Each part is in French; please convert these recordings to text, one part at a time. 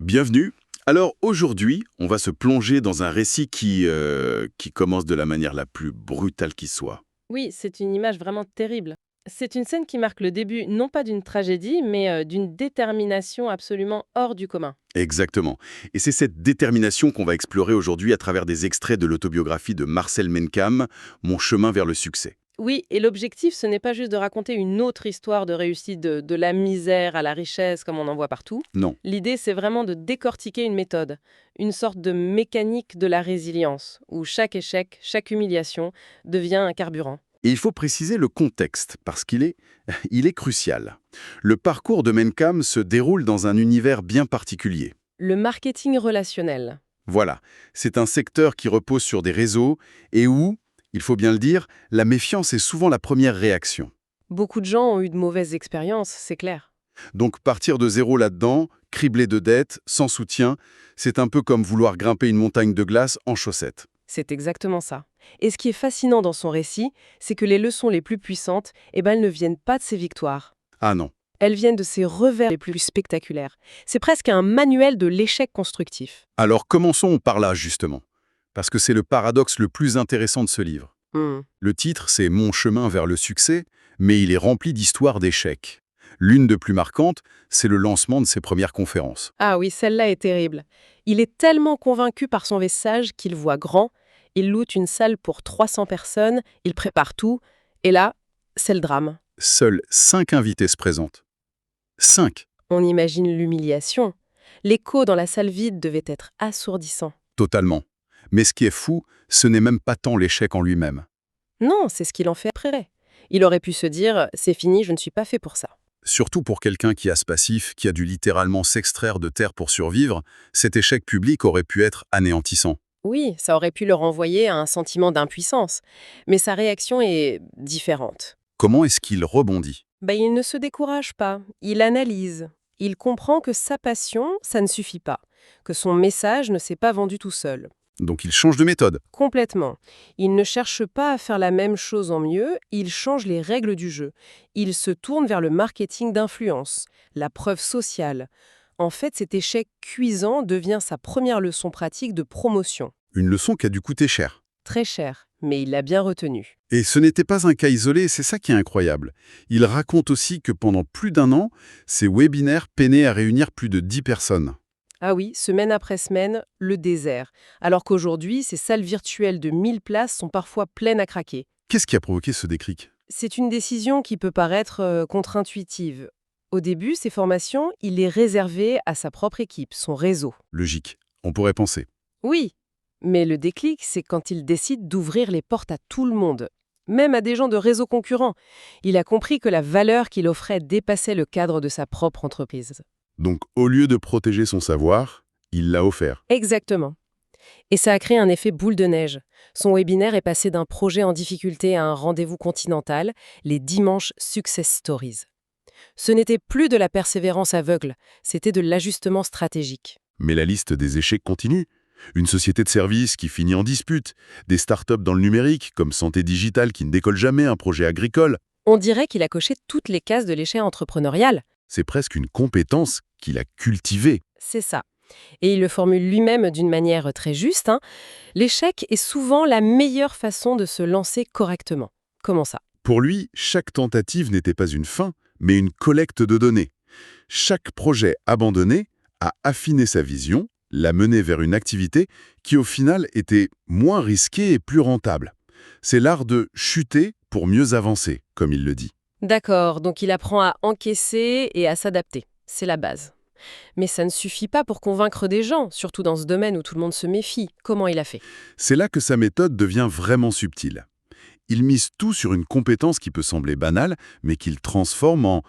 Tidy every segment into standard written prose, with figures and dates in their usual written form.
Bienvenue. Alors aujourd'hui, on va se plonger dans un récit qui commence de la manière la plus brutale qui soit. Oui, c'est une image vraiment terrible. C'est une scène qui marque le début, non pas d'une tragédie, mais d'une détermination absolument hors du commun. Exactement. Et c'est cette détermination qu'on va explorer aujourd'hui à travers des extraits de l'autobiographie de Marcel Menckam, Mon chemin vers le succès. Oui, et l'objectif, ce n'est pas juste de raconter une autre histoire de réussite de la misère à la richesse, comme on en voit partout. Non. L'idée, c'est vraiment de décortiquer une méthode, une sorte de mécanique de la résilience, où chaque échec, chaque humiliation devient un carburant. Et il faut préciser le contexte, parce il est crucial. Le parcours de Menckam se déroule dans un univers bien particulier. Le marketing relationnel. Voilà, c'est un secteur qui repose sur des réseaux et où, il faut bien le dire, la méfiance est souvent la première réaction. Beaucoup de gens ont eu de mauvaises expériences, c'est clair. Donc partir de zéro là-dedans, criblé de dettes, sans soutien, c'est un peu comme vouloir grimper une montagne de glace en chaussettes. C'est exactement ça. Et ce qui est fascinant dans son récit, c'est que les leçons les plus puissantes, elles ne viennent pas de ses victoires. Ah non. Elles viennent de ses revers les plus spectaculaires. C'est presque un manuel de l'échec constructif. Alors commençons par là justement, parce que c'est le paradoxe le plus intéressant de ce livre. Hmm. Le titre, c'est Mon chemin vers le succès, mais il est rempli d'histoires d'échecs. L'une de plus marquante, c'est le lancement de ses premières conférences. Ah oui, celle-là est terrible. Il est tellement convaincu par son message qu'il voit grand, il loue une salle pour 300 personnes, il prépare tout, et là, c'est le drame. Seuls 5 invités se présentent. 5, On imagine l'humiliation. L'écho dans la salle vide devait être assourdissant. totalement. Mais ce qui est fou, ce n'est même pas tant l'échec en lui-même. Non, c'est ce qu'il en fait après. Il aurait pu se dire « c'est fini, je ne suis pas fait pour ça ». Surtout pour quelqu'un qui a ce passif, qui a dû littéralement s'extraire de terre pour survivre, cet échec public aurait pu être anéantissant. Oui, ça aurait pu le renvoyer à un sentiment d'impuissance. Mais sa réaction est différente. Comment est-ce qu'il rebondit? Il ne se décourage pas, il analyse. Il comprend que sa passion, ça ne suffit pas, que son message ne s'est pas vendu tout seul. Donc il change de méthode. Complètement. Il ne cherche pas à faire la même chose en mieux, il change les règles du jeu. Il se tourne vers le marketing d'influence, la preuve sociale. En fait, cet échec cuisant devient sa première leçon pratique de promotion. Une leçon qui a dû coûter cher. Très cher, mais il l'a bien retenu. Et ce n'était pas un cas isolé, c'est ça qui est incroyable. Il raconte aussi que pendant plus d'un an, ces webinaires peinaient à réunir plus de 10 personnes. Ah oui, semaine après semaine, le désert. Alors qu'aujourd'hui, ces salles virtuelles de 1000 places sont parfois pleines à craquer. Qu'est-ce qui a provoqué ce déclic? C'est une décision qui peut paraître contre-intuitive. Au début, ces formations, il les réservait à sa propre équipe, son réseau. Logique, on pourrait penser. Oui, mais le déclic, c'est quand il décide d'ouvrir les portes à tout le monde, même à des gens de réseaux concurrents. Il a compris que la valeur qu'il offrait dépassait le cadre de sa propre entreprise. Donc au lieu de protéger son savoir, il l'a offert. Exactement. Et ça a créé un effet boule de neige. Son webinaire est passé d'un projet en difficulté à un rendez-vous continental, les dimanches Success Stories. Ce n'était plus de la persévérance aveugle, c'était de l'ajustement stratégique. Mais la liste des échecs continue. Une société de services qui finit en dispute, des startups dans le numérique, comme Santé Digitale qui ne décolle jamais, un projet agricole. On dirait qu'il a coché toutes les cases de l'échec entrepreneurial. C'est presque une compétence qu'il a cultivée. C'est ça. Et il le formule lui-même d'une manière très juste. L'échec est souvent la meilleure façon de se lancer correctement. Comment ça? Pour lui, chaque tentative n'était pas une fin, mais une collecte de données. Chaque projet abandonné a affiné sa vision, l'a mené vers une activité qui au final était moins risquée et plus rentable. C'est l'art de chuter pour mieux avancer, comme il le dit. D'accord, donc il apprend à encaisser et à s'adapter. C'est la base. Mais ça ne suffit pas pour convaincre des gens, surtout dans ce domaine où tout le monde se méfie. Comment il a fait? C'est là que sa méthode devient vraiment subtile. Il mise tout sur une compétence qui peut sembler banale, mais qu'il transforme en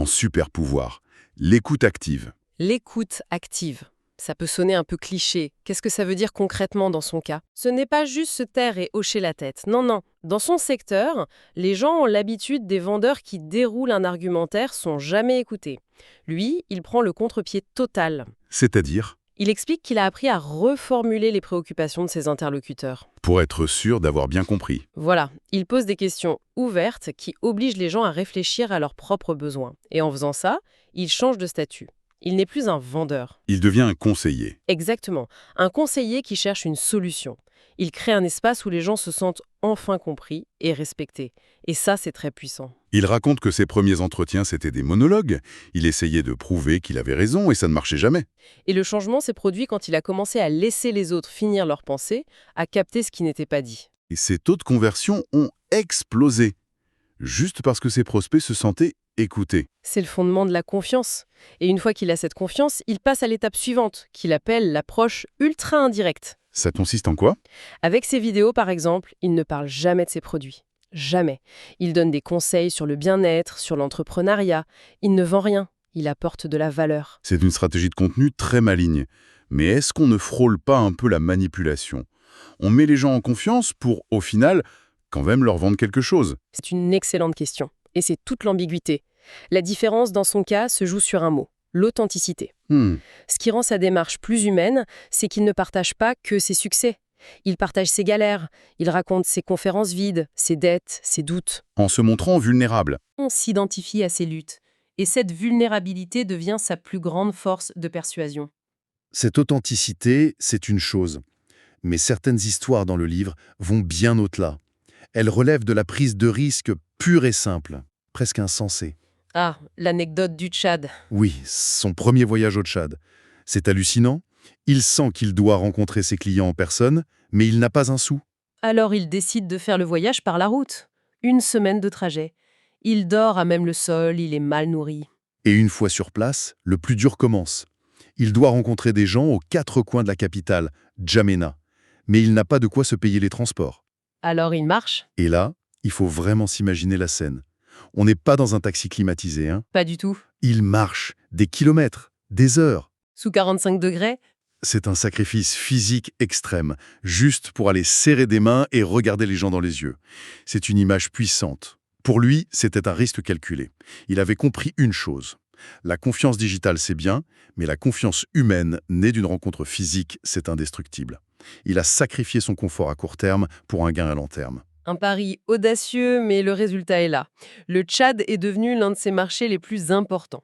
super pouvoir, l'écoute active. L'écoute active. Ça peut sonner un peu cliché. Qu'est-ce que ça veut dire concrètement dans son cas? Ce n'est pas juste se taire et hocher la tête. Non, non. Dans son secteur, les gens ont l'habitude des vendeurs qui déroulent un argumentaire sont jamais écoutés. Lui, il prend le contre-pied total. C'est-à-dire, Il explique qu'il a appris à reformuler les préoccupations de ses interlocuteurs. pour être sûr d'avoir bien compris. Voilà, il pose des questions ouvertes qui obligent les gens à réfléchir à leurs propres besoins. Et en faisant ça, il change de statut. Il n'est plus un vendeur. Il devient un conseiller. Exactement. Un conseiller qui cherche une solution. Il crée un espace où les gens se sentent enfin compris et respectés. Et ça, c'est très puissant. Il raconte que ses premiers entretiens, c'était des monologues. Il essayait de prouver qu'il avait raison et ça ne marchait jamais. Et le changement s'est produit quand il a commencé à laisser les autres finir leurs pensées, à capter ce qui n'était pas dit. Et ses taux de conversion ont explosé. Juste parce que ses prospects se sentaient écoutés. C'est le fondement de la confiance. Et une fois qu'il a cette confiance, il passe à l'étape suivante, qu'il appelle l'approche ultra indirecte. Ça consiste en quoi? Avec ses vidéos, par exemple, il ne parle jamais de ses produits. Jamais. Il donne des conseils sur le bien-être, sur l'entrepreneuriat. Il ne vend rien. Il apporte de la valeur. C'est une stratégie de contenu très maligne. Mais est-ce qu'on ne frôle pas un peu la manipulation? On met les gens en confiance pour, au final, quand même leur vendre quelque chose. C'est une excellente question. Et c'est toute l'ambiguïté. La différence, dans son cas, se joue sur un mot. L'authenticité. Ce qui rend sa démarche plus humaine, c'est qu'il ne partage pas que ses succès. Il partage ses galères, il raconte ses conférences vides, ses dettes, ses doutes. En se montrant vulnérable. On s'identifie à ses luttes. Et cette vulnérabilité devient sa plus grande force de persuasion. Cette authenticité, c'est une chose. Mais certaines histoires dans le livre vont bien au-delà. Elles relèvent de la prise de risque pure et simple, presque insensée. Ah, l'anecdote du Tchad. Oui, son premier voyage au Tchad. C'est hallucinant. Il sent qu'il doit rencontrer ses clients en personne, mais il n'a pas un sou. Alors il décide de faire le voyage par la route. 1 semaine de trajet. Il dort à même le sol, il est mal nourri. Et une fois sur place, le plus dur commence. Il doit rencontrer des gens aux 4 coins de la capitale, N'Djamena. Mais il n'a pas de quoi se payer les transports. Alors il marche? Et là, il faut vraiment s'imaginer la scène. On n'est pas dans un taxi climatisé, hein. Pas du tout. Il marche des kilomètres, des heures. Sous 45 degrés? C'est un sacrifice physique extrême, juste pour aller serrer des mains et regarder les gens dans les yeux. C'est une image puissante. Pour lui, c'était un risque calculé. Il avait compris une chose. La confiance digitale, c'est bien, mais la confiance humaine, née d'une rencontre physique, c'est indestructible. Il a sacrifié son confort à court terme pour un gain à long terme. Un pari audacieux, mais le résultat est là. Le Tchad est devenu l'un de ses marchés les plus importants.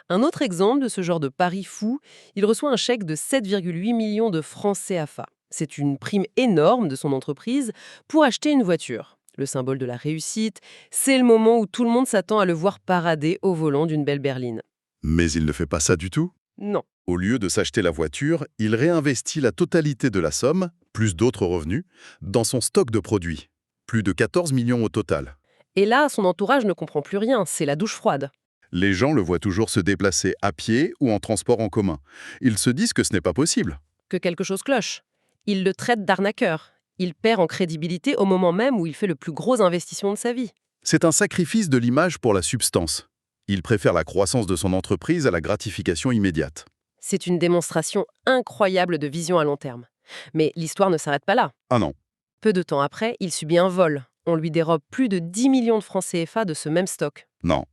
Un autre exemple de ce genre de pari fou, il reçoit un chèque de 7,8 millions de francs CFA. C'est une prime énorme de son entreprise pour acheter une voiture. Le symbole de la réussite, c'est le moment où tout le monde s'attend à le voir parader au volant d'une belle berline. Mais il ne fait pas ça du tout. Non. Au lieu de s'acheter la voiture, il réinvestit la totalité de la somme, plus d'autres revenus, dans son stock de produits. Plus de 14 millions au total. Et là, son entourage ne comprend plus rien, c'est la douche froide. Les gens le voient toujours se déplacer à pied ou en transport en commun. Ils se disent que ce n'est pas possible. Que quelque chose cloche. Il le traite d'arnaqueur. Il perd en crédibilité au moment même où il fait le plus gros investissement de sa vie. C'est un sacrifice de l'image pour la substance. Il préfère la croissance de son entreprise à la gratification immédiate. C'est une démonstration incroyable de vision à long terme. Mais l'histoire ne s'arrête pas là. Ah non. Peu de temps après, il subit un vol. On lui dérobe plus de 10 millions de francs CFA de ce même stock. Non.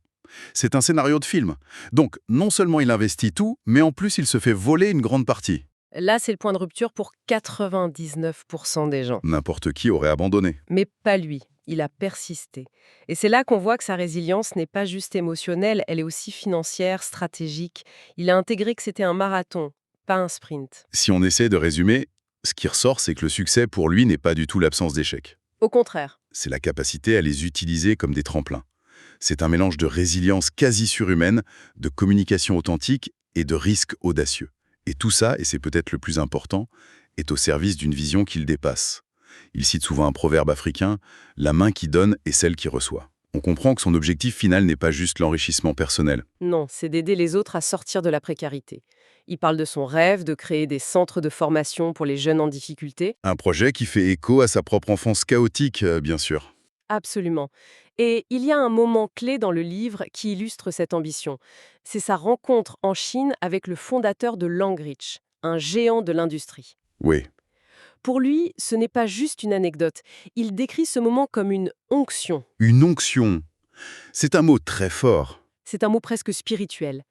C'est un scénario de film. Donc, non seulement il investit tout, mais en plus il se fait voler une grande partie. Là, c'est le point de rupture pour 99% des gens. N'importe qui aurait abandonné. Mais pas lui. Il a persisté. Et c'est là qu'on voit que sa résilience n'est pas juste émotionnelle, elle est aussi financière, stratégique. Il a intégré que c'était un marathon, pas un sprint. Si on essaie de résumer, ce qui ressort, c'est que le succès pour lui n'est pas du tout l'absence d'échecs. Au contraire. C'est la capacité à les utiliser comme des tremplins. C'est un mélange de résilience quasi surhumaine, de communication authentique et de risques audacieux. Et tout ça, et c'est peut-être le plus important, est au service d'une vision qu'il dépasse. Il cite souvent un proverbe africain, « La main qui donne est celle qui reçoit ». On comprend que son objectif final n'est pas juste l'enrichissement personnel. Non, c'est d'aider les autres à sortir de la précarité. Il parle de son rêve de créer des centres de formation pour les jeunes en difficulté. Un projet qui fait écho à sa propre enfance chaotique, bien sûr. Absolument. Et il y a un moment clé dans le livre qui illustre cette ambition. C'est sa rencontre en Chine avec le fondateur de Langridge, un géant de l'industrie. Oui. Pour lui, ce n'est pas juste une anecdote. Il décrit ce moment comme une onction. Une onction. C'est un mot très fort. C'est un mot presque spirituel.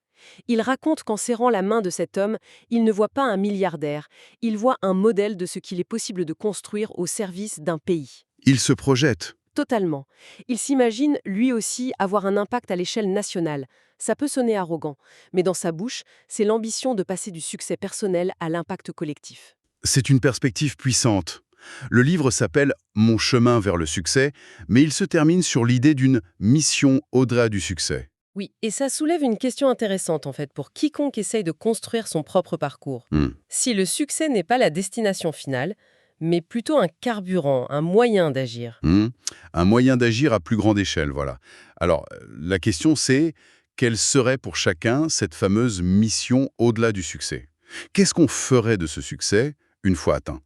Il raconte qu'en serrant la main de cet homme, il ne voit pas un milliardaire, il voit un modèle de ce qu'il est possible de construire au service d'un pays. Il se projette. Totalement. Il s'imagine, lui aussi, avoir un impact à l'échelle nationale, Ça peut sonner arrogant, mais dans sa bouche, c'est l'ambition de passer du succès personnel à l'impact collectif. C'est une perspective puissante. Le livre s'appelle « Mon chemin vers le succès », mais il se termine sur l'idée d'une mission au-delà du succès. Oui, et ça soulève une question intéressante en fait pour quiconque essaye de construire son propre parcours. Si le succès n'est pas la destination finale, mais plutôt un carburant, un moyen d'agir. Un moyen d'agir à plus grande échelle, voilà. Alors, la question c'est, quelle serait pour chacun cette fameuse mission au-delà du succès? Qu'est-ce qu'on ferait de ce succès une fois atteint?